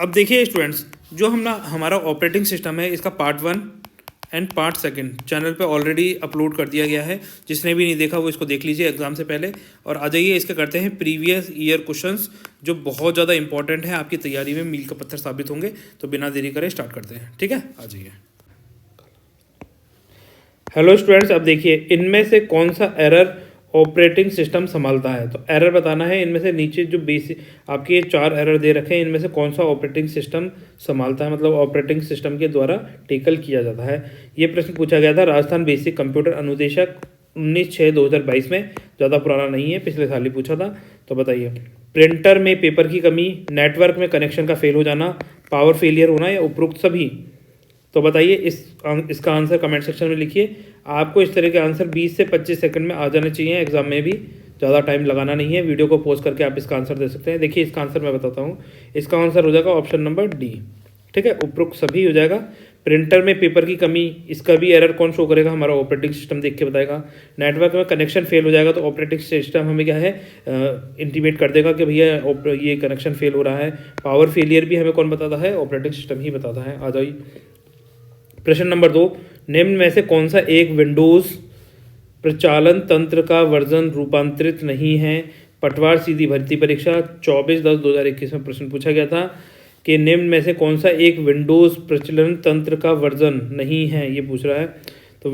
अब देखिए स्टूडेंट्स, जो हमारा ऑपरेटिंग सिस्टम है इसका पार्ट 1 एंड पार्ट 2 चैनल पे ऑलरेडी अपलोड कर दिया गया है। जिसने भी नहीं देखा वो इसको देख लीजिए एग्जाम से पहले। और आ जाइए इसके करते हैं प्रीवियस ईयर क्वेश्चंस जो बहुत ज़्यादा इंपॉर्टेंट है, आपकी तैयारी में मील का पत्थर साबित होंगे। तो बिना देरी करे स्टार्ट करते हैं, ठीक है। आ जाइए। हेलो स्टूडेंट्स, अब देखिए इनमें से कौन सा एरर ऑपरेटिंग सिस्टम संभालता है। तो एरर बताना है, इनमें से नीचे जो बेसिक आपके 4 एरर दे रखे हैं इनमें से कौन सा ऑपरेटिंग सिस्टम संभालता है, मतलब ऑपरेटिंग सिस्टम के द्वारा टेकल किया जाता है। ये प्रश्न पूछा गया था राजस्थान बेसिक कंप्यूटर अनुदेशक 19/6/2022 में, ज़्यादा पुराना नहीं है, पिछले साल ही पूछा था। तो बताइए, प्रिंटर में पेपर की कमी, नेटवर्क में कनेक्शन का फेल हो जाना, पावर फेलियर होना या उपरोक्त सभी। तो बताइए इसका आंसर कमेंट सेक्शन में लिखिए। आपको इस तरह के आंसर 20 से 25 सेकंड में आ जाने चाहिए एग्जाम में भी, ज़्यादा टाइम लगाना नहीं है। वीडियो को पॉज करके आप इसका आंसर दे सकते हैं। देखिए इसका आंसर मैं बताता हूँ। इसका आंसर हो जाएगा ऑप्शन नंबर डी, ठीक है। उपरोक्त सभी हो जाएगा। प्रिंटर में पेपर की कमी, इसका भी एरर कौन शो करेगा, हमारा ऑपरेटिंग सिस्टम देख के बताएगा। नेटवर्क में कनेक्शन फेल हो जाएगा तो ऑपरेटिंग सिस्टम हमें क्या है इंटीमेट कर देगा कि भैया ये कनेक्शन फेल हो रहा है। पावर फेलियर भी हमें कौन बताता है, ऑपरेटिंग सिस्टम ही बताता है। आ जाइए प्रश्न नंबर 2, निम्न में से कौन सा एक विंडोज़ प्रचालन तंत्र का वर्जन रूपांतरित नहीं है। पटवार सीधी भर्ती परीक्षा 24/10/2021 में प्रश्न पूछा गया था कि निम्न में से कौन सा एक विंडोज़ प्रचलन तंत्र का वर्जन नहीं है, ये पूछ रहा है। तो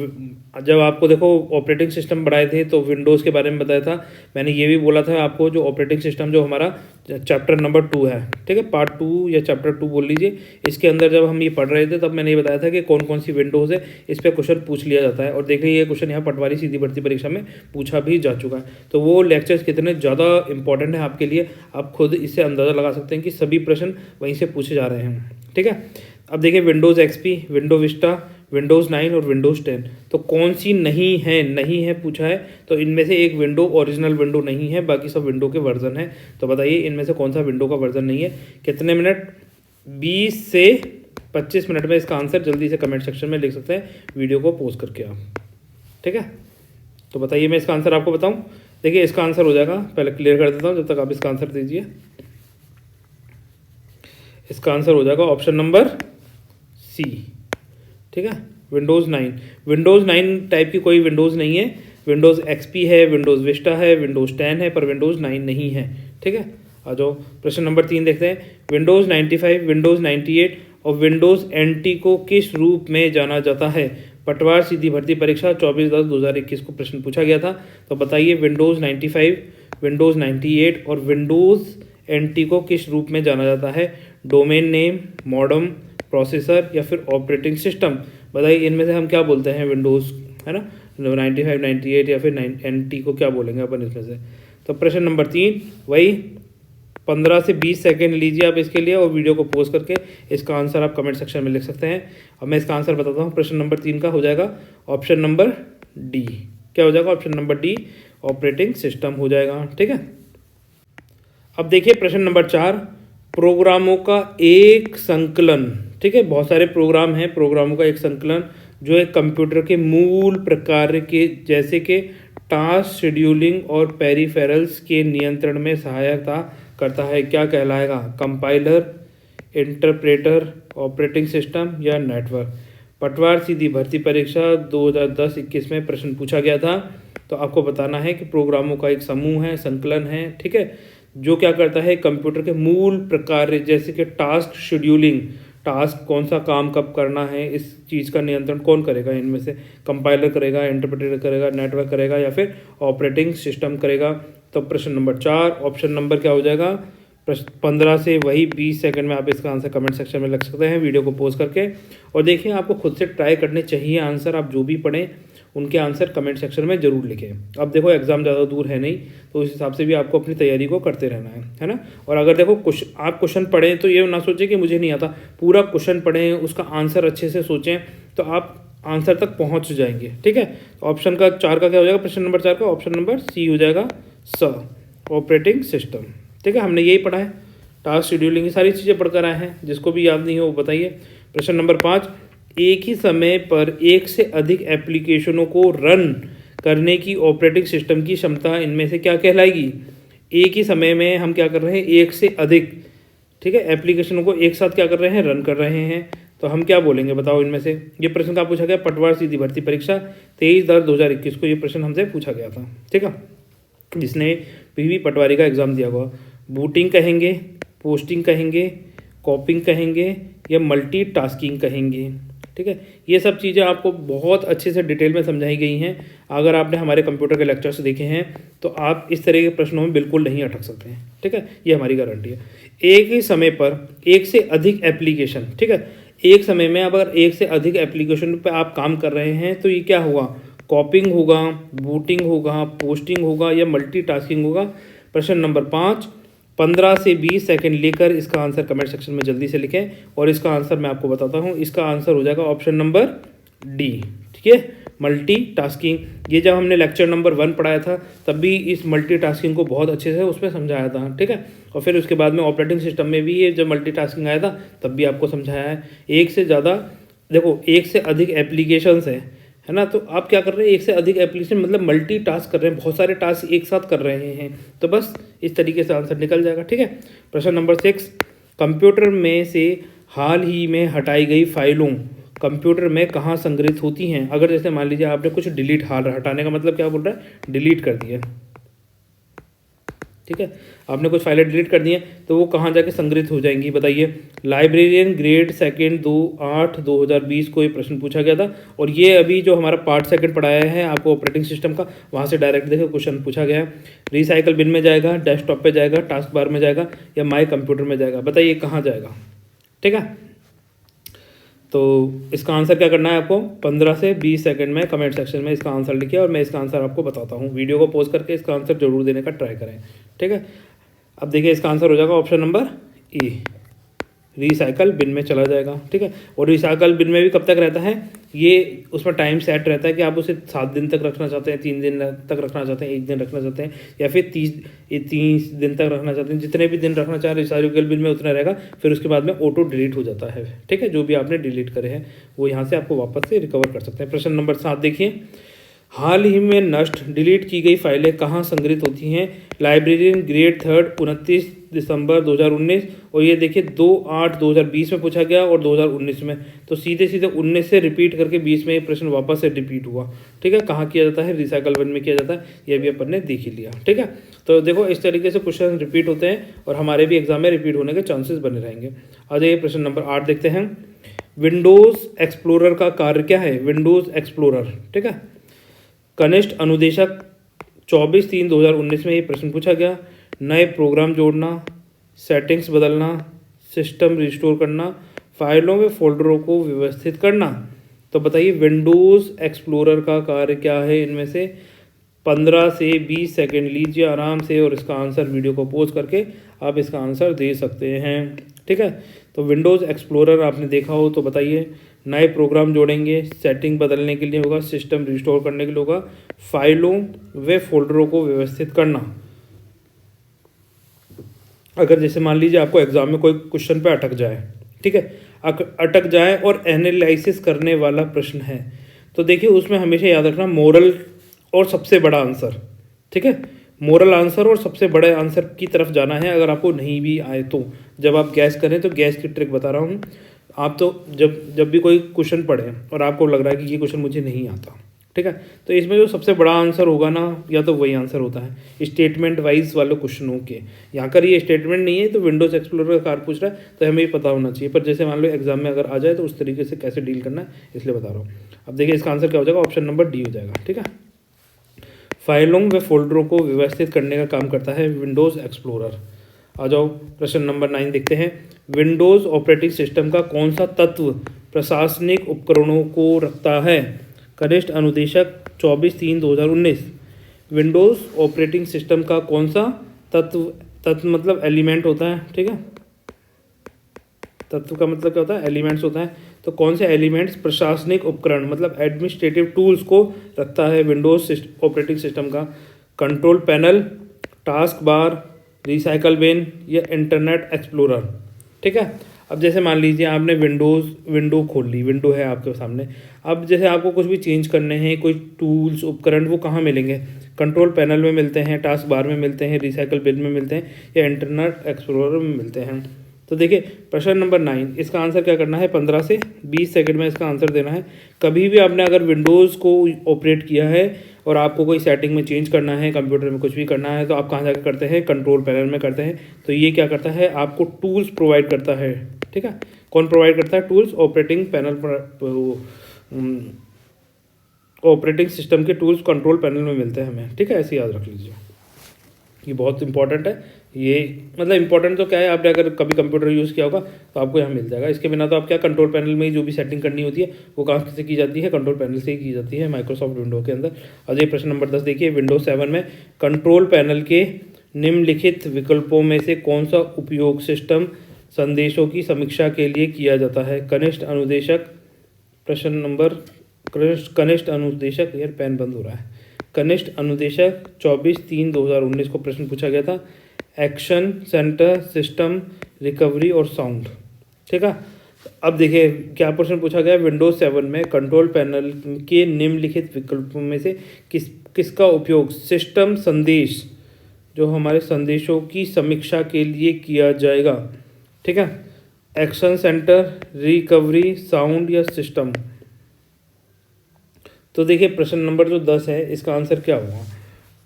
जब आपको देखो ऑपरेटिंग सिस्टम बढ़ाए थे तो विंडोज़ के बारे में बताया था। मैंने ये भी बोला था आपको, जो ऑपरेटिंग सिस्टम जो हमारा चैप्टर नंबर 2 है, ठीक है, पार्ट 2 या चैप्टर 2 बोल लीजिए, इसके अंदर जब हम ये पढ़ रहे थे तब मैंने ये बताया था कि कौन कौन सी विंडोज़ है, इस पर क्वेश्चन पूछ लिया जाता है। और देखिए ये क्वेश्चन यहाँ पटवारी सीधी भर्ती परीक्षा में पूछा भी जा चुका है। तो वो लेक्चर्स कितने ज़्यादा इंपॉर्टेंट है आपके लिए, आप खुद इससे अंदाज़ा लगा सकते हैं कि सभी प्रश्न वहीं से पूछे जा रहे हैं, ठीक है। अब देखिए Windows XP, window Vista, Windows 9 और विंडोज़ 10, तो कौन सी नहीं है पूछा है। तो इनमें से एक विंडो ओरिजिनल विंडो नहीं है, बाकी सब विंडो के वर्जन है। तो बताइए इनमें से कौन सा विंडो का वर्जन नहीं है। कितने मिनट, 20 से 25 मिनट में इसका आंसर जल्दी से कमेंट सेक्शन में लिख सकते हैं, वीडियो को पॉज करके आप, ठीक है। तो बताइए मैं इसका आंसर आपको बताऊँ। देखिए इसका आंसर हो जाएगा, पहले क्लियर कर देता हूँ जब तक आप इसका आंसर दीजिए। इसका आंसर हो जाएगा ऑप्शन नंबर सी, ठीक है, विंडोज़ 9। विंडोज़ 9 टाइप की कोई विंडोज़ नहीं है। विंडोज़ XP है, विंडोज़ विस्टा है, विंडोज़ 10 है, पर विंडोज़ 9 नहीं है, ठीक है। आ जाओ प्रश्न नंबर 3 देखते हैं। विंडोज़ 95, विंडोज़ 98 और विंडोज़ NT को किस रूप में जाना जाता है। पटवार सीधी भर्ती परीक्षा 24/10/2021 को प्रश्न पूछा गया था। तो बताइए विंडोज़ 95, विंडोज़ 98 और विंडोज़ NT को किस रूप में जाना जाता है। डोमेन नेम, मॉडम, प्रोसेसर या फिर ऑपरेटिंग सिस्टम। बताइए इनमें से हम क्या बोलते हैं, विंडोज़ है ना, 95, 98 या फिर NT को क्या बोलेंगे अपन इसमें से। तो प्रश्न नंबर 3 वही 15 से 20 सेकेंड लीजिए आप इसके लिए और वीडियो को पॉज करके इसका आंसर आप कमेंट सेक्शन में लिख सकते हैं। अब मैं इसका आंसर बताता हूँ। प्रश्न नंबर 3 का हो जाएगा ऑप्शन नंबर डी। क्या हो जाएगा, option number D, operating system हो जाएगा, ठीक है। अब देखिए प्रश्न नंबर 4, प्रोग्रामों का एक संकलन, ठीक है, बहुत सारे प्रोग्राम हैं, प्रोग्रामों का एक संकलन जो एक कंप्यूटर के मूल प्रकार के जैसे कि टास्क शेड्यूलिंग और पेरिफेरल्स के नियंत्रण में सहायता करता है, क्या कहलाएगा। कंपाइलर, इंटरप्रेटर, ऑपरेटिंग सिस्टम या नेटवर्क। पटवार सीधी भर्ती परीक्षा 2010-21 में प्रश्न पूछा गया था। तो आपको बताना है कि प्रोग्रामों का एक समूह है, संकलन है, ठीक है, जो क्या करता है कंप्यूटर के मूल प्रकार जैसे कि टास्क शेड्यूलिंग, टास्क कौन सा काम कब करना है, इस चीज़ का नियंत्रण कौन करेगा। इनमें से कंपाइलर करेगा, इंटरप्रेटर करेगा, नेटवर्क करेगा या फिर ऑपरेटिंग सिस्टम करेगा। तो प्रश्न नंबर 4 ऑप्शन नंबर क्या हो जाएगा, 15 से वही 20 सेकंड में आप इसका आंसर कमेंट सेक्शन में लिख सकते हैं, वीडियो को पॉज करके। और देखिए आपको खुद से ट्राई करने चाहिए आंसर, आप जो भी पढ़ें उनके आंसर कमेंट सेक्शन में जरूर लिखें। अब देखो एग्जाम ज़्यादा दूर है नहीं, तो उस हिसाब से भी आपको अपनी तैयारी को करते रहना है ना। और अगर देखो आप क्वेश्चन पढ़ें तो ये ना सोचें कि मुझे नहीं आता, पूरा क्वेश्चन पढ़ें, उसका आंसर अच्छे से सोचें, तो आप आंसर तक पहुंच जाएंगे, ठीक है। तो ऑप्शन का 4 का क्या हो जाएगा, प्रश्न नंबर 4 का ऑप्शन नंबर सी हो जाएगा, स, ऑपरेटिंग सिस्टम, ठीक है। हमने यही पढ़ा है, टास्क शेड्यूलिंग की सारी चीज़ें पढ़कर आए हैं, जिसको भी याद नहीं हो वो बताइए। प्रश्न नंबर 5, एक ही समय पर एक से अधिक एप्लीकेशनों को रन करने की ऑपरेटिंग सिस्टम की क्षमता इनमें से क्या कहलाएगी। एक ही समय में हम क्या कर रहे हैं, एक से अधिक ठीक है, एप्लीकेशनों को एक साथ क्या कर रहे हैं, रन कर रहे हैं। तो हम क्या बोलेंगे बताओ इनमें से। ये प्रश्न का पूछा गया पटवार सीधी भर्ती परीक्षा 23/10/2021 को ये प्रश्न हमसे पूछा गया था। ठीक है, जिसने पीवी पटवारी का एग्ज़ाम दिया हुआ। बूटिंग कहेंगे, पोस्टिंग कहेंगे, कॉपिंग कहेंगे या मल्टीटास्किंग कहेंगे। ठीक है, ये सब चीज़ें आपको बहुत अच्छे से डिटेल में समझाई गई हैं। अगर आपने हमारे कंप्यूटर के लेक्चर्स देखे हैं तो आप इस तरह के प्रश्नों में बिल्कुल नहीं अटक सकते हैं। ठीक है, ये हमारी गारंटी है। एक ही समय पर एक से अधिक एप्लीकेशन, ठीक है, एक समय में अगर एक से अधिक एप्लीकेशन पर आप काम कर रहे हैं तो ये क्या होगा, कॉपिंग होगा, बूटिंग होगा, पोस्टिंग होगा या मल्टीटास्किंग होगा। प्रश्न नंबर 5, 15 से 20 सेकंड लेकर इसका आंसर कमेंट सेक्शन में जल्दी से लिखें और इसका आंसर मैं आपको बताता हूँ। इसका आंसर हो जाएगा ऑप्शन नंबर डी। ठीक है, मल्टीटास्किंग। ये जब हमने लेक्चर नंबर 1 पढ़ाया था तब भी इस मल्टीटास्किंग को बहुत अच्छे से उसमें समझाया था। ठीक है, और फिर उसके बाद में ऑपरेटिंग सिस्टम में भी ये जब मल्टीटास्किंग आया था तब भी आपको समझाया है। एक से ज़्यादा, देखो एक से अधिक एप्लीकेशंस है ना, तो आप क्या कर रहे हैं, एक से अधिक एप्लीकेशन मतलब मल्टीटास्क कर रहे हैं, बहुत सारे टास्क एक साथ कर रहे हैं। तो बस इस तरीके से आंसर निकल जाएगा। ठीक है, प्रश्न नंबर 6, कंप्यूटर में से हाल ही में हटाई गई फाइलों कंप्यूटर में कहाँ संग्रहित होती हैं। अगर जैसे मान लीजिए आपने कुछ डिलीट, हाल हटाने का मतलब क्या बोल रहा है, डिलीट कर दिया। ठीक है, आपने कुछ फाइलें डिलीट कर दी हैं तो वो कहाँ जाके संग्रहित हो जाएंगी बताइए। लाइब्रेरियन ग्रेड सेकंड 2/8/2020 को ये प्रश्न पूछा गया था और ये अभी जो हमारा पार्ट सेकंड पढ़ाया है आपको ऑपरेटिंग सिस्टम का, वहाँ से डायरेक्ट देखो क्वेश्चन पूछा गया है। रिसाइकल बिन में जाएगा, डेस्कटॉप पे जाएगा, टास्क बार में जाएगा या माई कंप्यूटर में जाएगा, बताइए कहाँ जाएगा। ठीक है, तो इसका आंसर क्या करना है आपको, 15 से 20 सेकंड में कमेंट सेक्शन में इसका आंसर लिखिए और मैं इसका आंसर आपको बताता हूँ। वीडियो को पॉज करके इसका आंसर जरूर देने का ट्राई करें। ठीक है, अब देखिए इसका आंसर हो जाएगा option number A, recycle bin में चला जाएगा। ठीक है, और रिसाइकल बिन में भी कब तक रहता है, ये उसमें टाइम सेट रहता है कि आप उसे 7 दिन तक रखना चाहते हैं, 3 दिन तक रखना चाहते हैं, 1 दिन रखना चाहते हैं या फिर 30 दिन तक रखना चाहते हैं। जितने भी दिन रखना चाह रहे रिसाइकल बिन में उतना रहेगा, फिर उसके बाद में ऑटो डिलीट हो जाता है। ठीक है, जो भी आपने डिलीट करे हैं वो यहाँ से आपको वापस से रिकवर कर सकते हैं। प्रश्न नंबर 7 देखिए, हाल ही में नष्ट डिलीट की गई फाइलें कहाँ संग्रहित होती हैं। लाइब्रेरियन ग्रेड 3 29 दिसंबर 2019 और ये देखिए 2/8/2020 में पूछा गया और 2019 में, तो सीधे सीधे 19 से रिपीट करके 20 में ये प्रश्न वापस से रिपीट हुआ। ठीक है, कहाँ किया जाता है, रिसाइकल बिन में किया जाता है, ये भी अपन ने देख ही लिया। ठीक है, तो देखो इस तरीके से क्वेश्चन रिपीट होते हैं और हमारे भी एग्जाम में रिपीट होने के चांसेस बने रहेंगे। आ जाइए प्रश्न नंबर 8 देखते हैं। विंडोज़ एक्सप्लोरर का कार्य क्या है, विंडोज़ एक्सप्लोरर। ठीक है, कनिष्ठ अनुदेशक 24/3/2019 में ये प्रश्न पूछा गया। नए प्रोग्राम जोड़ना, सेटिंग्स बदलना, सिस्टम रिस्टोर करना, फाइलों व फोल्डरों को व्यवस्थित करना। तो बताइए विंडोज़ एक्सप्लोरर का कार्य क्या है इनमें से। 15 से 20 सेकंड लीजिए आराम से और इसका आंसर वीडियो को पॉज करके आप इसका आंसर दे सकते हैं। ठीक है, तो विंडोज़ एक्सप्लोरर आपने देखा हो तो बताइए। नए प्रोग्राम जोड़ेंगे, सेटिंग बदलने के लिए होगा, सिस्टम रिस्टोर करने के लिए होगा, फाइलों व फोल्डरों को व्यवस्थित करना। अगर जैसे मान लीजिए आपको एग्जाम में कोई क्वेश्चन पे अटक जाए, ठीक है, अटक जाए और एनालिसिस करने वाला प्रश्न है तो देखिए उसमें हमेशा याद रखना मोरल और सबसे बड़ा आंसर। ठीक है, मोरल आंसर और सबसे बड़े आंसर की तरफ जाना है। अगर आपको नहीं भी आए तो जब आप गैस करें तो गैस की ट्रिक बता रहा हूँ। आप तो जब भी कोई क्वेश्चन पढ़ें और आपको लग रहा है कि ये क्वेश्चन मुझे नहीं आता, ठीक है, तो इसमें जो सबसे बड़ा आंसर होगा ना, या तो वही आंसर होता है स्टेटमेंट वाइज वाले क्वेश्चनों के। यहाँ कर ये स्टेटमेंट नहीं है तो विंडोज़ एक्सप्लोरर का कार्य पूछ रहा है तो हमें ये पता होना चाहिए, पर जैसे मान लो एग्जाम में अगर आ जाए तो उस तरीके से कैसे डील करना है इसलिए बता रहा हूँ। अब देखिए इसका आंसर क्या हो जाएगा, ऑप्शन नंबर डी हो जाएगा। ठीक है, फाइलों व फोल्डरों को व्यवस्थित करने का काम करता है विंडोज़ एक्सप्लोरर। आ जाओ प्रश्न नंबर 9 देखते हैं। विंडोज़ ऑपरेटिंग सिस्टम का कौन सा तत्व प्रशासनिक उपकरणों को रखता है। कनिष्ठ अनुदेशक 24/3/2019। विंडोज़ ऑपरेटिंग सिस्टम का कौन सा तत्व मतलब एलिमेंट होता है। ठीक है, तत्व का मतलब क्या होता है, एलिमेंट्स होता है। तो कौन से एलिमेंट्स प्रशासनिक उपकरण मतलब एडमिनिस्ट्रेटिव टूल्स को रखता है विंडोज़ ऑपरेटिंग सिस्टम का। Control panel, taskbar, recycle bin या इंटरनेट एक्सप्लोरर। ठीक है, अब जैसे मान लीजिए आपने विंडो खोल ली, विंडो है आपके सामने। अब जैसे आपको कुछ भी चेंज करने हैं, कोई टूल्स उपकरण, वो कहाँ मिलेंगे, कंट्रोल पैनल में मिलते हैं, टास्क बार में मिलते हैं, रिसाइकल बिन में मिलते हैं या इंटरनेट एक्सप्लोरर में मिलते हैं। तो देखिए प्रश्न नंबर 9, इसका आंसर क्या करना है, 15 से 20 सेकंड में इसका आंसर देना है। कभी भी आपने अगर विंडोज़ को ऑपरेट किया है और आपको कोई सेटिंग में चेंज करना है, कंप्यूटर में कुछ भी करना है, तो आप कहाँ जाकर करते हैं, कंट्रोल पैनल में करते हैं। तो ये क्या करता है, आपको टूल्स प्रोवाइड करता है। ठीक है, कौन प्रोवाइड करता है, टूल्स, ऑपरेटिंग पैनल पर ऑपरेटिंग सिस्टम के टूल्स कंट्रोल पैनल में मिलते हैं हमें। ठीक है, ऐसे याद रख लीजिए, ये बहुत इंपॉर्टेंट है। ये मतलब इंपॉर्टेंट तो क्या है, आपने अगर कभी कंप्यूटर यूज़ किया होगा तो आपको यहाँ मिल जाएगा। इसके बिना तो आप क्या, कंट्रोल पैनल में ही जो भी सेटिंग करनी होती है वो कहाँ से की जाती है, कंट्रोल पैनल से ही की जाती है माइक्रोसॉफ्ट विंडो के अंदर। और ये प्रश्न नंबर 10 देखिए, विंडोज 7 में कंट्रोल पैनल के निम्नलिखित विकल्पों में से कौन सा उपयोग सिस्टम संदेशों की समीक्षा के लिए किया जाता है। कनिष्ठ अनुदेशक, प्रश्न नंबर कनिष्ठ अनुदेशक, यार पेन बंद हो रहा है, कनिष्ठ अनुदेशक 24/3/2019 को प्रश्न पूछा गया था। एक्शन सेंटर, सिस्टम, रिकवरी और साउंड। ठीक है, अब देखिए क्या प्रश्न पूछा गया, विंडोज 7 में कंट्रोल पैनल के निम्नलिखित विकल्पों में से किसका उपयोग सिस्टम संदेश, जो हमारे संदेशों की समीक्षा के लिए किया जाएगा। ठीक है, एक्शन सेंटर, रिकवरी, साउंड या सिस्टम। तो देखिए प्रश्न नंबर जो 10 है इसका आंसर क्या होगा।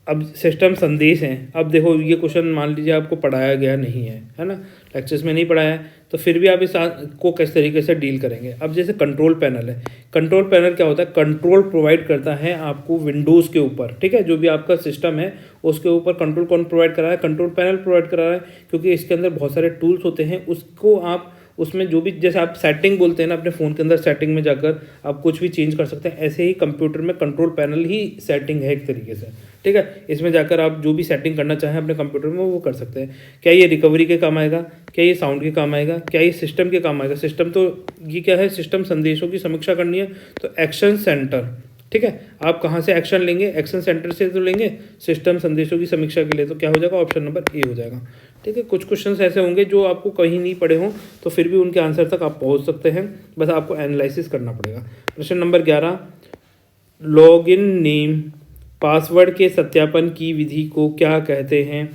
अब सिस्टम संदेश हैं, अब देखो ये क्वेश्चन मान लीजिए आपको पढ़ाया गया नहीं है ना, लेक्चर्स में नहीं पढ़ाया है, तो फिर भी आप इस को किस तरीके से डील करेंगे। अब जैसे कंट्रोल पैनल है, कंट्रोल पैनल क्या होता है, कंट्रोल प्रोवाइड करता है आपको विंडोज़ के ऊपर। ठीक है, जो भी आपका सिस्टम है उसके ऊपर कंट्रोल कौन प्रोवाइड करा है, कंट्रोल पैनल प्रोवाइड करा है, क्योंकि इसके अंदर बहुत सारे टूल्स होते हैं। उसको आप उसमें जो भी, जैसे आप सेटिंग बोलते हैं ना, अपने फ़ोन के अंदर सेटिंग में जाकर आप कुछ भी चेंज कर सकते हैं, ऐसे ही कंप्यूटर में कंट्रोल पैनल ही सेटिंग है एक तरीके से। ठीक है, इसमें जाकर आप जो भी सेटिंग करना चाहें अपने कंप्यूटर में वो कर सकते हैं। क्या ये रिकवरी के काम आएगा, क्या ये साउंड के काम आएगा, क्या ये सिस्टम के काम आएगा। सिस्टम तो ये क्या है, सिस्टम संदेशों की समीक्षा करनी है तो एक्शन सेंटर। ठीक है, आप कहाँ से एक्शन लेंगे, एक्शन सेंटर से तो लेंगे सिस्टम संदेशों की समीक्षा के लिए, तो क्या हो जाएगा, ऑप्शन नंबर ए हो जाएगा। ठीक है, कुछ क्वेश्चंस ऐसे होंगे जो आपको कहीं नहीं पढ़े हों तो फिर भी उनके आंसर तक आप पहुंच सकते हैं, बस आपको एनालिसिस करना पड़ेगा। प्रश्न नंबर 11, लॉगिन नेम पासवर्ड के सत्यापन की विधि को क्या कहते हैं।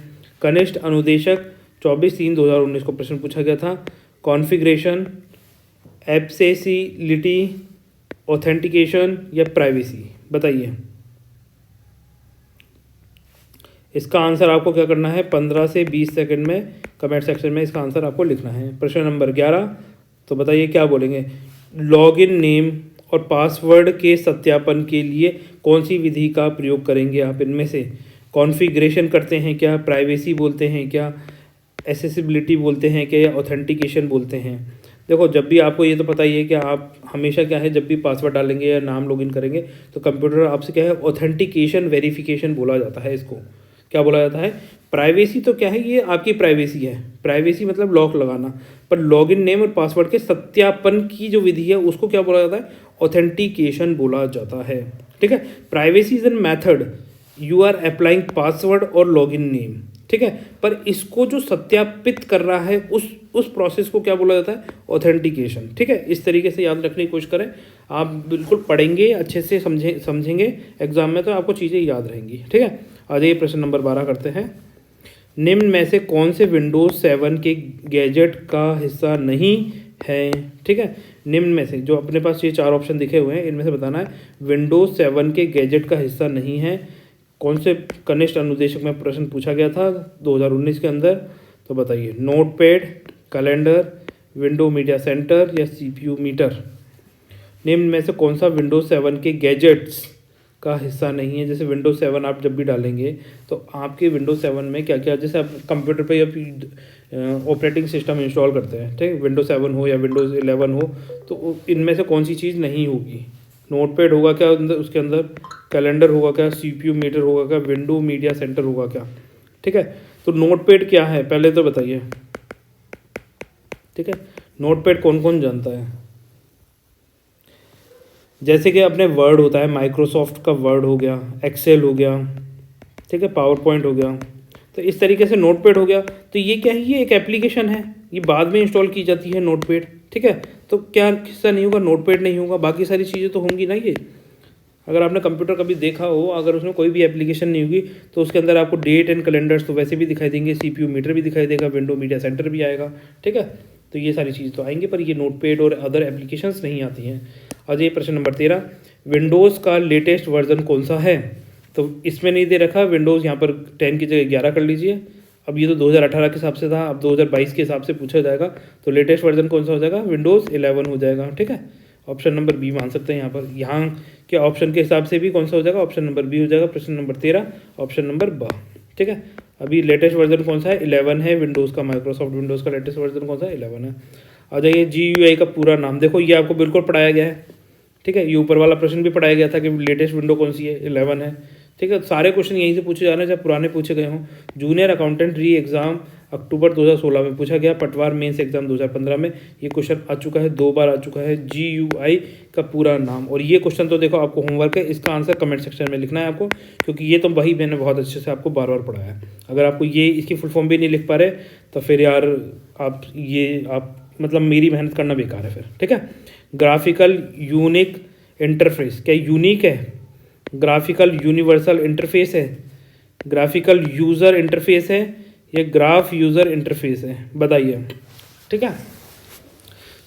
कनिष्ठ अनुदेशक 24/3/2019 को प्रश्न पूछा गया था। कॉन्फ़िगरेशन, एक्सेसिबिलिटी, ऑथेंटिकेशन या प्राइवेसी, बताइए। इसका आंसर आपको क्या करना है, 15 से 20 सेकंड में कमेंट सेक्शन में इसका आंसर आपको लिखना है। प्रश्न नंबर 11, तो बताइए क्या बोलेंगे। लॉगिन नेम और पासवर्ड के सत्यापन के लिए कौन सी विधि का प्रयोग करेंगे आप इनमें से। कॉन्फ़िगरेशन करते हैं क्या, प्राइवेसी बोलते हैं क्या, एक्सेसिबिलिटी बोलते हैं क्या, या ऑथेंटिकेशन बोलते हैं। देखो जब भी आपको ये तो पता ही है कि आप हमेशा क्या है, जब भी पासवर्ड डालेंगे या नाम लॉगिन करेंगे तो कंप्यूटर आपसे क्या है, ऑथेंटिकेशन वेरिफिकेशन बोला जाता है। इसको क्या बोला जाता है। प्राइवेसी तो क्या है, ये आपकी प्राइवेसी है, प्राइवेसी मतलब लॉक लगाना। पर लॉगिन नेम और पासवर्ड के सत्यापन की जो विधि है उसको क्या बोला जाता है, ऑथेंटिकेशन बोला जाता है। ठीक है, privacy is an method you are applying password और लॉगिन नेम। ठीक है, पर इसको जो सत्यापित कर रहा है उस प्रोसेस को क्या बोला जाता है, ऑथेंटिकेशन। ठीक है, इस तरीके से याद रखने की कोशिश करें। आप बिल्कुल पढ़ेंगे अच्छे से, समझेंगे एग्जाम में तो आपको चीज़ें याद रहेंगी। ठीक है, आ जाइए प्रश्न नंबर 12 करते हैं। निम्न में से कौन से विंडोज 7 के गैजेट का हिस्सा नहीं है। ठीक है, निम्न में से जो अपने पास ये 4 ऑप्शन दिखे हुए हैं इनमें से बताना है विंडोज 7 के गैजेट का हिस्सा नहीं है। कौन से कनिष्ठ अनुदेशक में प्रश्न पूछा गया था 2019 के अंदर, तो बताइए। Notepad, calendar, window media centre या सीपीयू मीटर। निम्न में से कौन सा विंडोज 7 के गैजेट्स का हिस्सा नहीं है। जैसे विंडोज 7 आप जब भी डालेंगे तो आपके विंडोज 7 में क्या क्या, जैसे आप कंप्यूटर पे या ऑपरेटिंग सिस्टम इंस्टॉल करते हैं, ठीक, विंडोज 7 हो या विंडोज 11 हो, तो इनमें से कौन सी चीज़ नहीं होगी। नोटपैड होगा क्या अंदर, उसके अंदर कैलेंडर होगा क्या, सीपीयू मीटर होगा क्या, विंडो मीडिया सेंटर होगा क्या। ठीक है, तो नोटपैड क्या है पहले तो बताइए। ठीक है, नोटपैड कौन कौन जानता है। जैसे कि अपने वर्ड होता है, माइक्रोसॉफ्ट का वर्ड हो गया, एक्सेल हो गया, ठीक है, पावर पॉइंट हो गया, तो इस तरीके से नोटपैड हो गया। तो ये क्या है, ये एक एप्लीकेशन है, ये बाद में इंस्टॉल की जाती है नोटपैड। ठीक है, तो क्या हिस्सा नहीं होगा, नोटपैड नहीं होगा, बाकी सारी चीज़ें तो होंगी ना। ये अगर आपने कंप्यूटर कभी देखा हो, अगर उसमें कोई भी एप्लीकेशन नहीं होगी तो उसके अंदर आपको डेट एंड कैलेंडर्स तो वैसे भी दिखाई देंगे, CPU मीटर भी दिखाई देगा, विंडो मीडिया सेंटर भी आएगा, ठीक है। तो ये सारी चीज़ तो आएंगे, पर ये नोटपैड और अदर एप्लीकेशंस नहीं आती हैं। आज ये प्रश्न नंबर 13, विंडोज़ का लेटेस्ट वर्जन कौन सा है? तो इसमें नहीं दे रखा विंडोज़, यहाँ पर 10 की जगह 11 कर लीजिए। अब ये तो 2018 के हिसाब से था, अब 2022 के हिसाब से पूछा जाएगा, तो लेटेस्ट वर्जन कौन सा हो जाएगा? विंडोज़ 11 हो जाएगा, ठीक है। ऑप्शन नंबर बी मान सकते हैं यहाँ के ऑप्शन के हिसाब से भी कौन सा हो जाएगा? ऑप्शन नंबर बी हो जाएगा। प्रश्न नंबर 13 ऑप्शन नंबर ब, ठीक है। अभी लेटेस्ट वर्जन कौन सा है? 11 है विंडोज़ का, माइक्रोसॉफ्ट विंडोज़ का लेटेस्ट वर्जन कौन सा है? 11 है। आ जाइए, GUI का पूरा नाम देखो, ये आपको बिल्कुल पढ़ाया गया है, ठीक है। ये ऊपर वाला प्रश्न भी पढ़ाया गया था कि लेटेस्ट विंडो कौन सी है? 11 है, ठीक है। सारे क्वेश्चन यहीं से पूछे जा रहे हैं जब पुराने पूछे गए हों। जूनियर अकाउंटेंट री एग्ज़ाम अक्टूबर 2016 में पूछा गया, पटवार मेंस एग्जाम 2015 में ये क्वेश्चन आ चुका है, 2 बार आ चुका है। GUI का पूरा नाम, और ये क्वेश्चन तो देखो आपको होमवर्क है, इसका आंसर कमेंट सेक्शन में लिखना है आपको, क्योंकि ये तो वही मैंने बहुत अच्छे से आपको बार बार पढ़ाया है। अगर आपको ये इसकी फुल फॉर्म भी नहीं लिख पा रहे तो फिर यार आप मतलब मेरी मेहनत करना बेकार है फिर, ठीक है। ग्राफिकल यूनिक इंटरफेस, क्या यूनिक है? ग्राफिकल यूनिवर्सल इंटरफेस है, ग्राफिकल यूज़र इंटरफेस है, ये ग्राफ यूज़र इंटरफेस है, बताइए, ठीक है।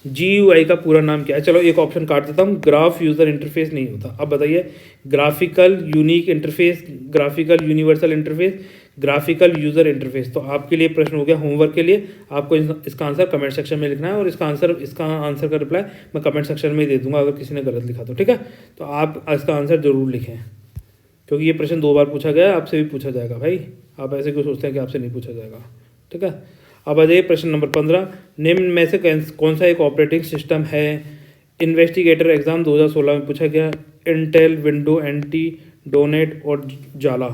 GUI का पूरा नाम क्या है? चलो एक ऑप्शन काट देता हूँ, ग्राफ यूज़र इंटरफेस नहीं होता। अब बताइए, graphical unique interface, graphical universal interface, graphical user interface. तो आपके लिए प्रश्न हो गया होमवर्क के लिए, आपको इसका आंसर कमेंट सेक्शन में लिखना है, और इसका आंसर का रिप्लाई मैं कमेंट सेक्शन में दे दूंगा अगर किसी ने गलत लिखा तो, ठीक है। तो आप इसका आंसर ज़रूर लिखें, क्योंकि ये प्रश्न 2 बार पूछा गया है, आपसे भी पूछा जाएगा भाई। आप ऐसे क्यों सोचते हैं कि आपसे नहीं पूछा जाएगा, ठीक है। अब आ जाइए प्रश्न नंबर 15, निम्न में से कौन सा एक ऑपरेटिंग सिस्टम है? इन्वेस्टिगेटर एग्जाम 2016 में पूछा गया, इंटेल, विंडो NT, डोनेट और जाला,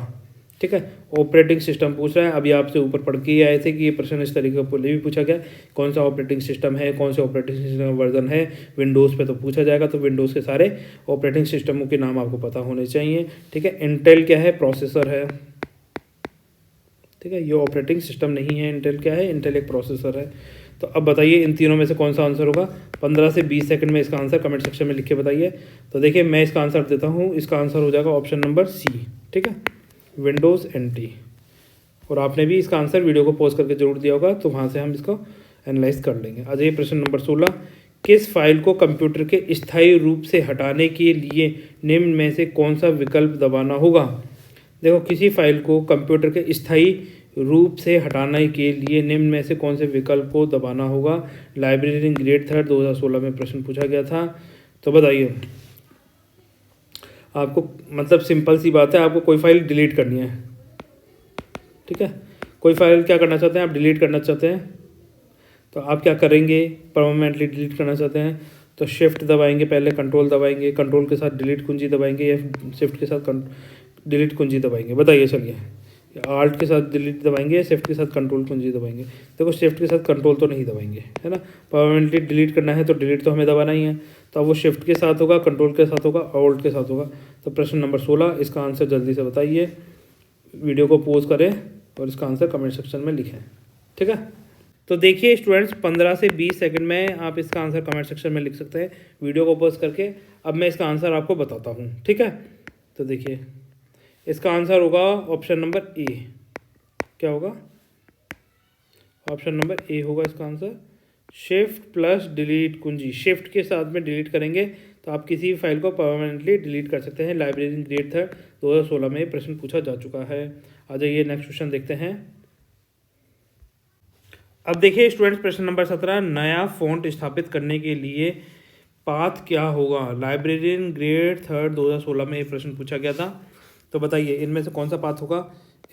ठीक है। ऑपरेटिंग सिस्टम पूछ रहा है। अभी आपसे ऊपर पढ़ के ही आए थे कि ये प्रश्न इस तरीके का पहले भी पूछा गया, कौन सा ऑपरेटिंग सिस्टम है, कौन से ऑपरेटिंग सिस्टम वर्जन है। विंडोज़ पे तो पूछा जाएगा, तो विंडोज़ के सारे ऑपरेटिंग सिस्टमों के नाम आपको पता होने चाहिए, ठीक है। इंटेल क्या है? प्रोसेसर है, ठीक है। ये ऑपरेटिंग सिस्टम नहीं है। इंटेल क्या है? इंटेल एक प्रोसेसर है। तो अब बताइए इन तीनों में से कौन सा आंसर होगा? 15 से 20 सेकंड में इसका आंसर कमेंट सेक्शन में लिख के बताइए। तो देखिए मैं इसका आंसर देता हूँ, इसका आंसर हो जाएगा ऑप्शन नंबर सी, ठीक है, विंडोज़ NT। और आपने भी इसका आंसर वीडियो को पॉज करके जरूर दिया होगा, तो वहाँ से हम इसको एनालाइज कर लेंगे। आ जाइए प्रश्न नंबर 16, किस फाइल को कंप्यूटर के स्थायी रूप से हटाने के लिए निम्न में से कौन सा विकल्प दबाना होगा? देखो, किसी फाइल को कंप्यूटर के स्थायी रूप से हटाने के लिए निम्न में से कौन से विकल्प को दबाना होगा? लाइब्रेरी ग्रेड 3 2016 में प्रश्न पूछा गया था। तो बताइए, आपको मतलब सिंपल सी बात है, आपको कोई फाइल डिलीट करनी है, ठीक है। कोई फाइल क्या करना चाहते हैं आप? डिलीट करना चाहते हैं, तो आप क्या करेंगे? परमानेंटली डिलीट करना चाहते हैं तो शिफ्ट दबाएंगे, पहले कंट्रोल दबाएंगे, कंट्रोल के साथ डिलीट कुंजी दबाएंगे, या शिफ्ट के साथ डिलीट कुंजी दबाएंगे? बताइए। चलिए, आल्ट के साथ डिलीट दबाएंगे या शिफ्ट के साथ कंट्रोल कुंजी दबाएंगे? देखो, शिफ्ट के साथ कंट्रोल तो नहीं दबाएंगे, है ना। परमानेंटली डिलीट करना है तो डिलीट तो हमें दबाना ही है, तो अब वो शिफ्ट के साथ होगा, कंट्रोल के साथ होगा, ऑल्ट के साथ होगा। तो प्रश्न नंबर 16, इसका आंसर जल्दी से बताइए, वीडियो को पॉज करें और इसका आंसर कमेंट सेक्शन में लिखें, ठीक है। तो देखिए स्टूडेंट्स, 15 से 20 सेकंड में आप इसका आंसर कमेंट सेक्शन में लिख सकते हैं वीडियो को पॉज करके। अब मैं इसका आंसर आपको बताता हूँ, ठीक है। तो देखिए, इसका आंसर होगा ऑप्शन नंबर ए। क्या होगा? ऑप्शन नंबर ए होगा इसका आंसर। शिफ्ट प्लस डिलीट कुंजी, शिफ्ट के साथ में डिलीट करेंगे तो आप किसी भी फाइल को परमानेंटली डिलीट कर सकते हैं। लाइब्रेरी ग्रेड 3 2016 में प्रश्न पूछा जा चुका है। आ जाइए नेक्स्ट क्वेश्चन देखते हैं। अब देखिए स्टूडेंट्स, प्रश्न नंबर 17, नया फ़ॉन्ट स्थापित करने के लिए पाथ क्या होगा? लाइब्रेरियन ग्रेड 3 2016 में ये प्रश्न पूछा गया था। तो बताइए इनमें से कौन सा पाथ होगा?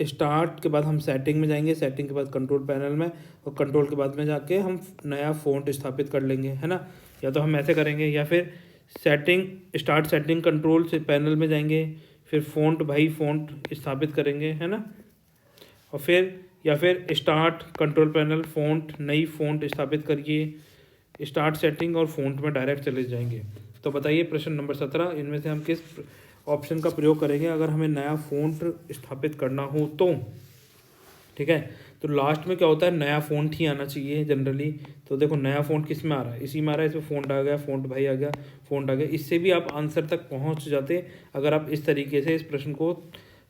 स्टार्ट के बाद हम सेटिंग में जाएंगे, सेटिंग के बाद कंट्रोल पैनल में, और कंट्रोल के बाद में जाके हम नया फ़ॉन्ट स्थापित कर लेंगे, है ना। या तो हम ऐसे करेंगे, या फिर स्टार्ट सेटिंग कंट्रोल से पैनल में जाएंगे, फिर फ़ॉन्ट स्थापित करेंगे, है ना। और फिर स्टार्ट कंट्रोल पैनल नई फ़ॉन्ट स्थापित करिए, स्टार्ट सेटिंग और फ़ॉन्ट में डायरेक्ट चले जाएंगे। तो बताइए प्रश्न नंबर 17, इनमें से हम किस ऑप्शन का प्रयोग करेंगे अगर हमें नया फ़ॉन्ट स्थापित करना हो तो? ठीक है, तो लास्ट में क्या होता है, नया फ़ॉन्ट ही आना चाहिए जनरली। तो देखो नया फ़ॉन्ट किस में आ रहा है, इसी में आ रहा है, इसमें फ़ॉन्ट आ गया, फ़ॉन्ट भाई आ गया, फ़ॉन्ट आ गया। इससे भी आप आंसर तक पहुंच जाते अगर आप इस तरीके से इस प्रश्न को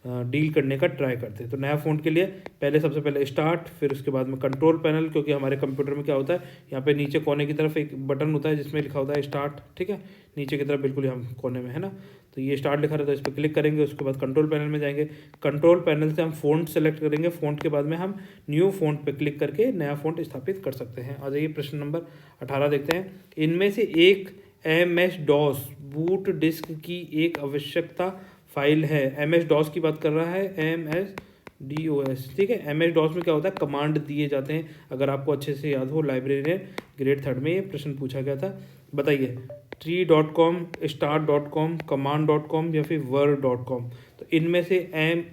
डील करने का ट्राई करते हैं। तो नया फ़ॉन्ट के लिए पहले सबसे पहले स्टार्ट, फिर उसके बाद में कंट्रोल पैनल, क्योंकि हमारे कंप्यूटर में क्या होता है, यहाँ पे नीचे कोने की तरफ एक बटन होता है जिसमें लिखा होता है स्टार्ट, ठीक है, नीचे की तरफ बिल्कुल यहाँ कोने में है ना। तो ये स्टार्ट लिखा रहता है, इस पर क्लिक करेंगे, उसके बाद कंट्रोल पैनल में जाएंगे, कंट्रोल पैनल से हम फ़ॉन्ट सेलेक्ट करेंगे, फ़ॉन्ट के बाद में हम न्यू फ़ॉन्ट पर क्लिक करके नया फ़ॉन्ट स्थापित कर सकते हैं। आ जाइए प्रश्न नंबर 18 देखते हैं। इनमें से एक MS-DOS बूट डिस्क की एक आवश्यकता फाइल है। MS-DOS की बात कर रहा है, MS-DOS, ठीक है। MS-DOS में क्या होता है, कमांड दिए जाते हैं। अगर आपको अच्छे से याद हो, लाइब्रेरियन ग्रेड 3 में ये प्रश्न पूछा गया था। बताइए, tree.com, start.com, command.com या फिर word.com। तो इनमें से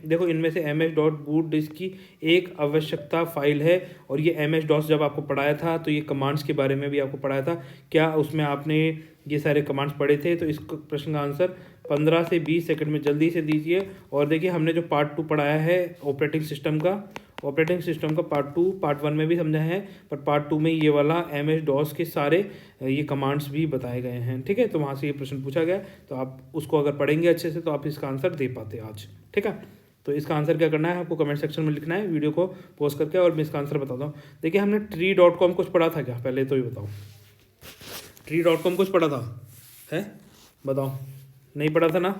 देखो इनमें से MS-DOS बूट डिस्क की एक आवश्यकता फाइल है। और ये MS-DOS जब आपको पढ़ाया था तो ये कमांड्स के बारे में भी आपको पढ़ाया था। क्या उसमें आपने ये सारे कमांड्स पढ़े थे? तो इस प्रश्न का आंसर 15 से 20 सेकंड में जल्दी से दीजिए। और देखिए हमने जो पार्ट 2 पढ़ाया है ऑपरेटिंग सिस्टम का पार्ट 1 में भी समझा है, पर पार्ट 2 में ये वाला MS-DOS के सारे ये कमांड्स भी बताए गए हैं, ठीक है। तो वहाँ से ये प्रश्न पूछा गया, तो आप उसको अगर पढ़ेंगे अच्छे से तो आप इसका आंसर दे पाते आज, ठीक है। तो इसका आंसर क्या करना है, आपको कमेंट सेक्शन में लिखना है वीडियो को पॉज करके, और मैं इसका आंसर बताता हूँ। देखिए हमने tree.com कुछ पढ़ा था क्या, पहले तो ये बताओ, tree.com कुछ पढ़ा था है, बताओ, नहीं पढ़ा था ना।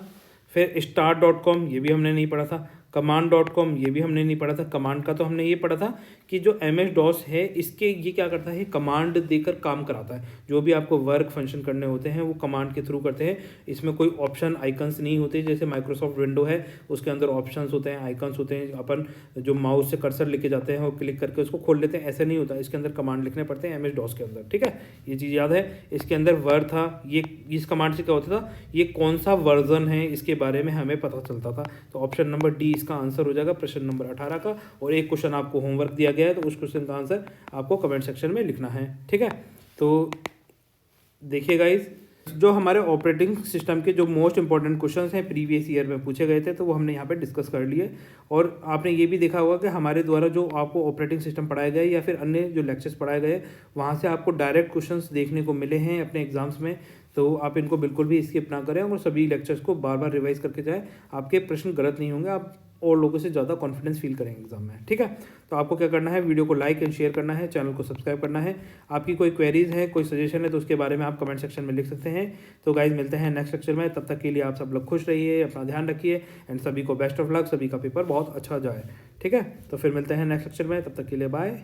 फिर start.com ये भी हमने नहीं पढ़ा था, command.com ये भी हमने नहीं पढ़ा था। कमांड का तो हमने ये पढ़ा था कि जो MS-DOS है इसके ये क्या करता है, कमांड देकर काम कराता है। जो भी आपको वर्क फंक्शन करने होते हैं वो कमांड के थ्रू करते हैं। इसमें कोई ऑप्शन आइकन्स नहीं होते, जैसे माइक्रोसॉफ्ट विंडो है उसके अंदर ऑप्शंस होते हैं, आइकन्स होते हैं, अपन जो माउस से कर्सर लेके जाते हैं और क्लिक करके उसको खोल लेते हैं, ऐसा नहीं होता। इसके अंदर कमांड लिखने पड़ते हैं MS-DOS के अंदर, ठीक है, ये चीज़ याद है। इसके अंदर वर्ड था, ये इस कमांड से क्या होता था, ये कौन सा वर्जन है इसके बारे में हमें पता चलता था। तो ऑप्शन नंबर डी इसका आंसर हो जाएगा प्रश्न नंबर 18 का। और एक क्वेश्चन आपको होमवर्क दिया गया है, तो उस क्वेश्चन का आंसर आपको कमेंट सेक्शन में लिखना है, ठीक है। तो देखिए गाइस, जो हमारे ऑपरेटिंग सिस्टम के जो मोस्ट इंपॉर्टेंट क्वेश्चंस हैं प्रीवियस ईयर में पूछे गए थे, तो वो हमने यहाँ पे डिस्कस कर लिए। और आपने ये भी देखा होगा कि हमारे द्वारा जो आपको ऑपरेटिंग सिस्टम पढ़ाए गए या फिर अन्य जो लेक्चर्स पढ़ाए गए, वहाँ से आपको डायरेक्ट क्वेश्चंस देखने को मिले हैं अपने एग्जाम्स में। तो आप इनको बिल्कुल भी स्किप ना करें और सभी लेक्चर्स को बार बार रिवाइज करके जाएँ। आपके प्रश्न गलत नहीं होंगे, आप और लोगों से ज़्यादा कॉन्फिडेंस फील करेंगे एग्जाम में, ठीक है। तो आपको क्या करना है, वीडियो को लाइक एंड शेयर करना है, चैनल को सब्सक्राइब करना है। आपकी कोई क्वेरीज है, कोई सजेशन है, तो उसके बारे में आप कमेंट सेक्शन में लिख सकते हैं। तो गाइज मिलते हैं नेक्स्ट लेक्चर में, तब तक के लिए आप सब लोग खुश रहिए, अपना ध्यान रखिए एंड सभी को बेस्ट ऑफ लक, सभी का पेपर बहुत अच्छा जाए, ठीक है। तो फिर मिलते हैं नेक्स्ट लेक्चर में, तब तक के लिए बाय।